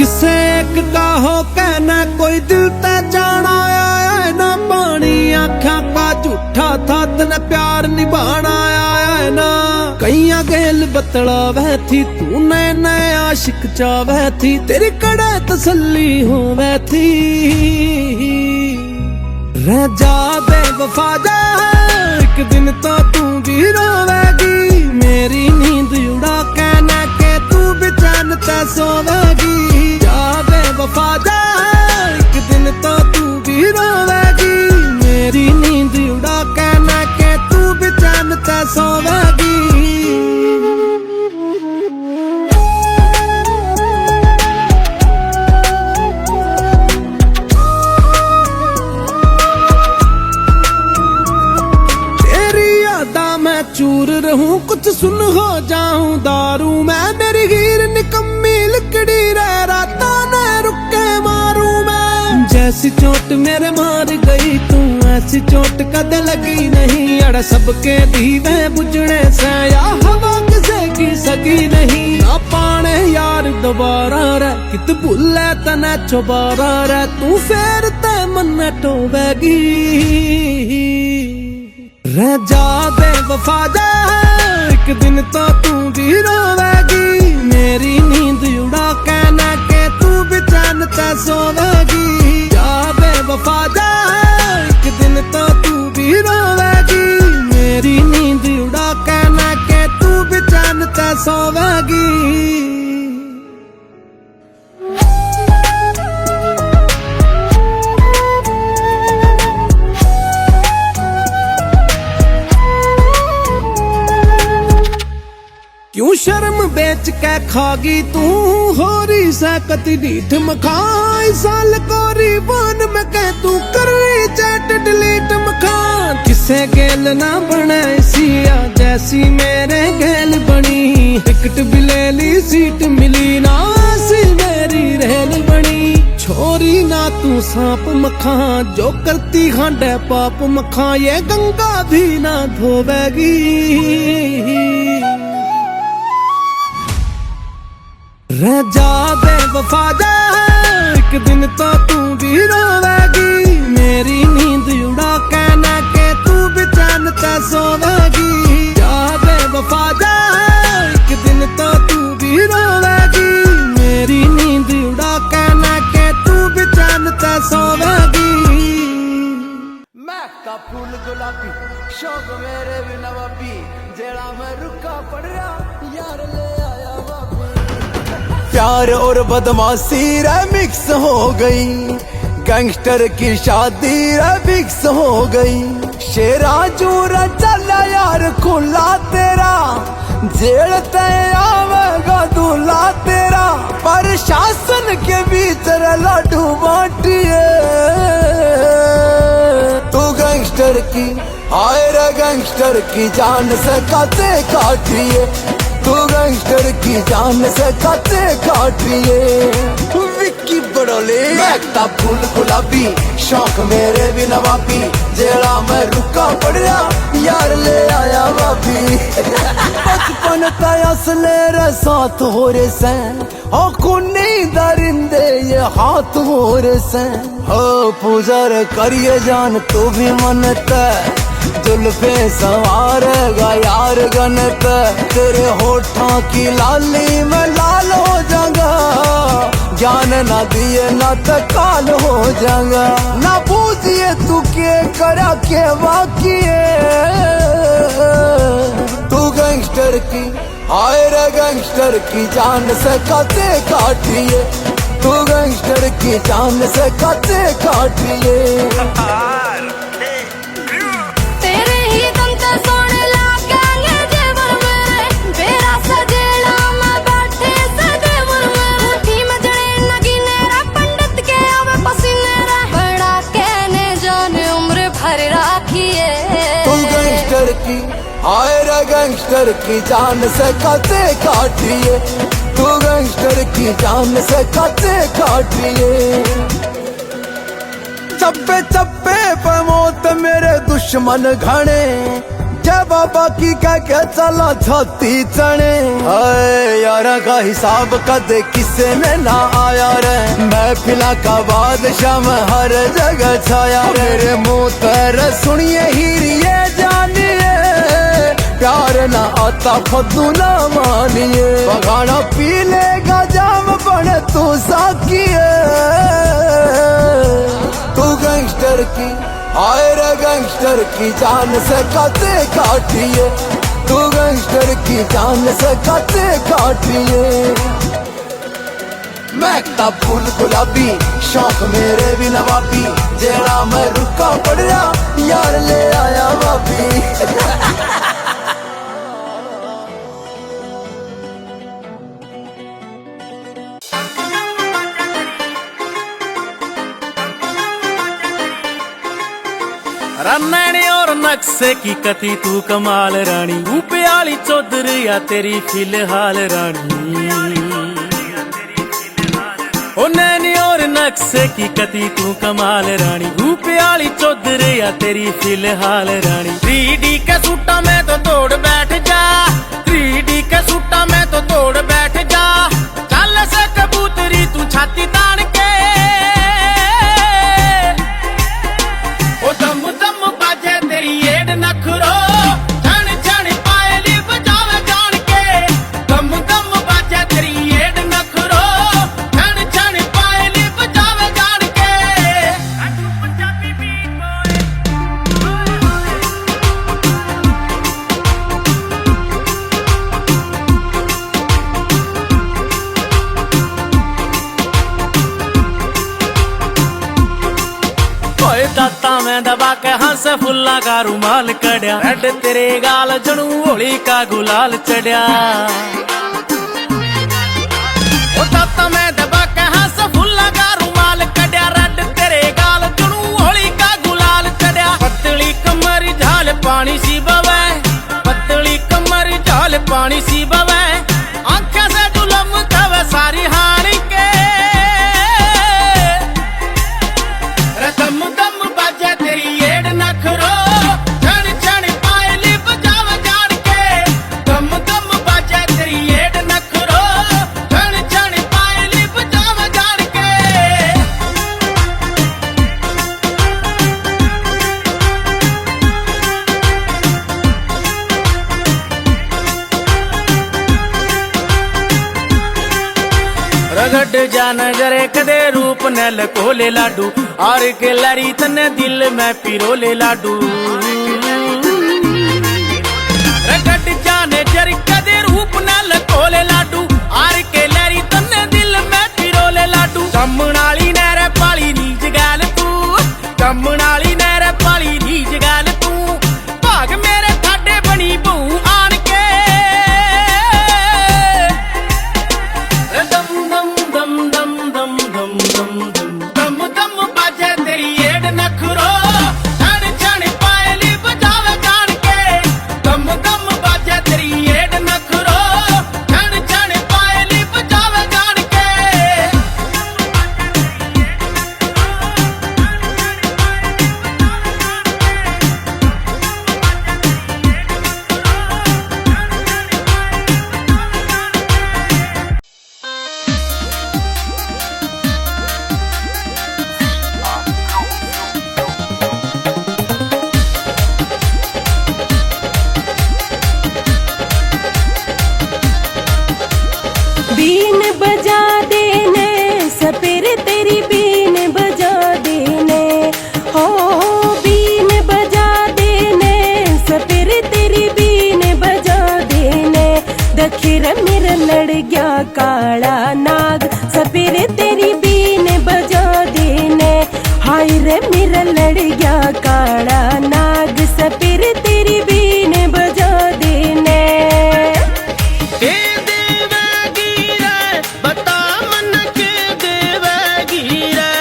किसे एक का हो कहना कोई दिल ते जाना आया ना, पानी आख्या का झूठा था तने प्यार निभाना आया ना। कईया गेल बतला वह थी तू नए नए आशिक चावह थी, तेरी कड़े तसल्ली हो वह थी। रह जा बेवफा जा एक दिन तो तू भी रोवेगी, मेरी नींद उड़ा कहना के तू बेचैन ते सोवेगी। जा बेवफा जा एक दिन तो तू भी रोवेगी, मेरी नींद उड़ा कहना के तू बेचैन ते सोवेगी। मैं चूर रहूं कुछ सुन हो जाऊं दारू मैं, मेरी हीर निकम्मी लिकड़ी रह राता न रुके मारूं मैं। जैसी चोट मेरे मार गई तू ऐसी चोट कद लगी नहीं, अड़ सबके दीवे बुझने से या हवा किसे की सकी नहीं। ना पाने यार दोबारा रे कित भूले तने चौबारा रे, तू फेर ते मन टोवेगी। रह जा बेवफा जा एक दिन तो तू भी रोवेगी, मेरी नींद उड़ा कहना के तू बेचैन ते सोवेगी। जा बेवफा जा एक दिन तो तू भी रोवेगी, मेरी नींद उड़ा कहना के तू बेचैन ते सोवेगी। क्यों शर्म बेच के खागी तू होरी सकती नीठ मखाई, साल कोरी बान में कह तू कर रही चैट डिलीट मखान। किसे गेल ना बने सिया जैसी मेरे गेल बनी, टिकट भी ले ली सीट मिली ना ऐसी मेरी रेल बनी। छोरी ना तू सांप मखा जो करती हांडे पाप मखा, ये गंगा भी ना धोवेगी। रह जा बेवफा जा एक दिन तो तू भी रोवेगी, मेरी नींद उड़ा कहना के तू बेचैन ते सोवेगी। जा बेवफा जा एक दिन तो तू भी रोवेगी, मेरी नींद उड़ा कहना के तू बेचैन ते सोवेगी। महकता फूल गुलाबी शौक मेरे भी नवाबी, जेड़ा मैं रुका पड़ रहा यार ले आया वापी। प्यार और बदमाशी मिक्स हो गई, गैंगस्टर की शादी मिक्स हो गई। शेरा चूरा चला यार खुला तेरा, जेल तय आवेगा दूल्हा तेरा। पर शासन के बीच लाडू बांटिए तू गैंगस्टर की हाय रे गैंगस्टर की जान से काटे काटिए, तू गैंगस्टर की जान से काटे काटिए। विक्की बड़ोले महकता फूल गुलाबी शौक मेरे भी नवाबी, जेड़ा मैं रुका पड़ा यार ले आया वापी। बचपन का असले रे साथ हो रे सैन, हो खूनी दरिंदे ये हाथ हो रे सैन। हो पूजर करिए जान तू भी मनता, जुल्फे संवारेगा यार गनत। तेरे होठों की लाली में लाल हो जाऊंगा, ज्ञान ना दिए ना तकाल हो जाऊंगा। ना पूछिए तू के करा के वाकिए, तू गैंगस्टर की हाय रे गैंगस्टर की जान से काटे काटिए, तू गैंगस्टर की जान से काटे काटिए। की हाय रे गैंगस्टर की जान से काटे काटिए, तू गैंगस्टर की जान से काटे काटिए। चप्पे चप्पे पे मौत मेरे दुश्मन घने, जय बाबा की कह के चला छाती चने। यारा का हिसाब कदे किसे में ना आया रे, महफिला का बादशाह में हर जगह छाया रे। मेरे मुंह पर सुनिए हीरिए जानिए, प्यार ना आता फद्दू ना मानिए। बगाना पी लेगा जाम बने तू साकिए, तू गैंगस्टर की आए रे गैंगस्टर की जान से काटे काटिए, तू गैंगस्टर की जान से काटे काटिए। महकता फूल गुलाबी शौक मेरे भी नवाबी, जेड़ा मैं रुका पड़िया यार ले आया वापी। रन्नैने और नक्शे की कती तू कमाल रानी, रूपे वाली चौधर या तेरी फिलहाल रानी। ओ नैनी और नक्शे की कती तू कमाल रानी, रूपे वाली चौधर या तेरी फिलहाल रानी। 3D के सूटा में तो तोड़ बैठ जा, 3D के सूटा में तो तोड़ बैठ जा। चल से कबूतरी तू छाती तान के, ओ दम दम बाजे तेरी एड नखरो, छण छण पायली बजावे जान के। दम दम बाजे तेरी एड नखरो, छण छण पायली बजावे जान के। आजू पंजाबी बीट ओए दाता मैं दबा के हंस फुल्ला का रुमाल कड़िया, रेड तेरे गाल जड़ू होली का गुलाल चढ़िया। ओ दाता मैं दबा के हंस फुल्ला का रुमाल कड़िया, रेड तेरे गाल जड़ू होली का गुलाल चढ़िया। पतली कमर झाल पानी सी बवे, पतली कमर झाल पानी सी बवे। आंखें से जुलम कवे सारी हानी के, दम दम बाजे तेरी एड नखरो, छण छण पायली बजावे जान के। दम दम बाजे तेरी एड नखरो, छण छण पायली बजावे जान के। रगड़ जा नजरे कदे रूप नल कोले लाडू, और के लरी तने दिल में पिरोले लाडू। रगड़ जा नजरे कदे रूप नल कोले लाडू, और के लरी तने दिल में पिरोले लाडू। जमनाली नहर पाली नीज गाल तू, जमनाली नहर पाली नीज गाल तू। भाग मेरे ठाडे बनी बहू आन के, दम दम दम दम दम दम दम दम दम दम बाजे तेरी एड नखरो, छण छण पायली बजावे जान के। दम दम बाजे तेरी एड नखरो, छण छण पायली बजावे जान के। बीन बजा देने सपेर तेरी बीन बजा देने, हो बीन बजा देने सपेर तेरी बीन बजा देने। दखिर मेरा लड़ गया काला नाग, सपेर तेरी बीन बजा देने। हाय रे मेरा लड़ गया काला नाग, सपेर तेरी बीन बजा देने। बता मन के देवगी रे,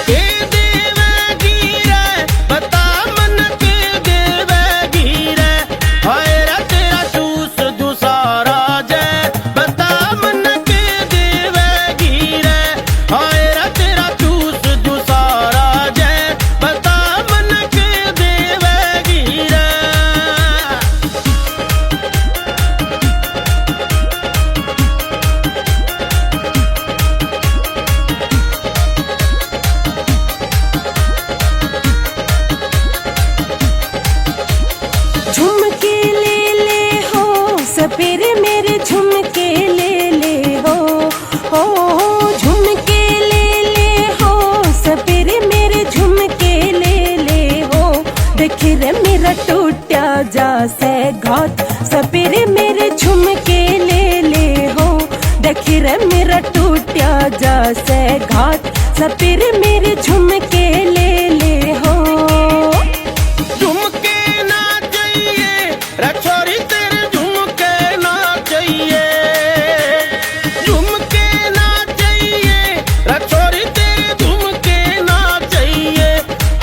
के देवगी रे, बता मन के देवगी रे। हाय रे तेरा चूस दूसारा जय, बता मन के देवगी रे। हाय रे तेरा चूस दूसारा जय, बता मन घात सपेरे मेरे झुमके ले हो देखी रे मेरा टूटिया जा से घात सपेरे मेरे झुमके ले हो झुमके ना चाहिए रे छोरी तेरे झुमके ना चाहिए झुमके ना चाहिए रे छोरी तेरे झुमके ना चाहिए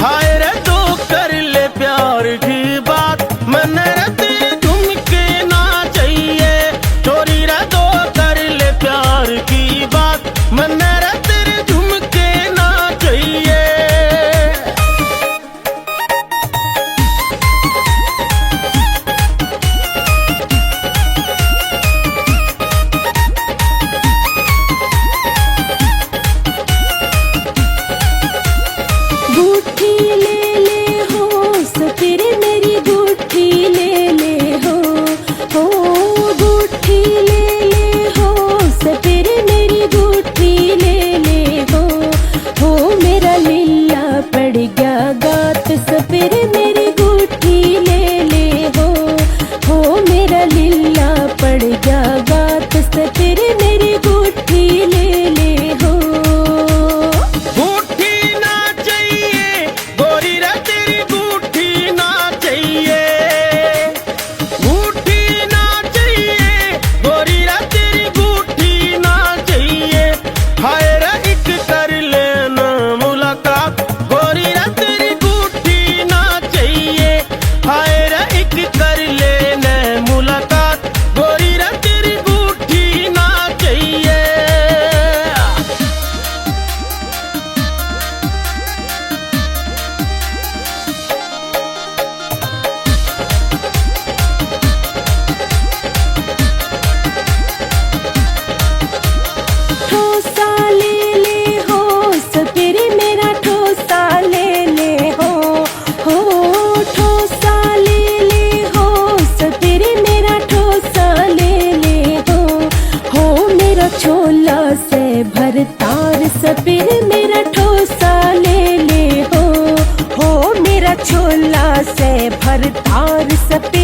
हाय रे दो कर ले प्यार की बात मन रे तेरे झुमके ना चाहिए छोरी रे दो कर ले प्यार की बात मन रे तेरे झुमके ना चाहिए गुठी ले हो सपेरे मेरी गुठी ले हो गुठी ले हो सपेरे मेरी गुठी ले हो मेरा लीला पड़ गया गात सपेरे मेरी गुठी ले हो मेरा लीला पड़ गया गात सपेरे मेरी गुठी ले हो गूठी ना चाहिए गोरी रे तेरी गूठी ना चाहिए गूठी ना चाहिए गोरी रे तेरी गूठी ना चाहिए हाय रे एक कर लेना मुलाकात गोरी रे तेरी गूठी ना चाहिए हाय रे एक कर लेना मुलाकात गोरी रे तेरी गूठी ना चाहिए ठोसा ले हो सपेरे मेरा ठोसा ले हो ठोसा ले हो सपेरे मेरा ठोसा ले हो मेरा छोला से भरतार सपेरे मेरा ठोसा ले हो मेरा छोला से भरतार सपेरे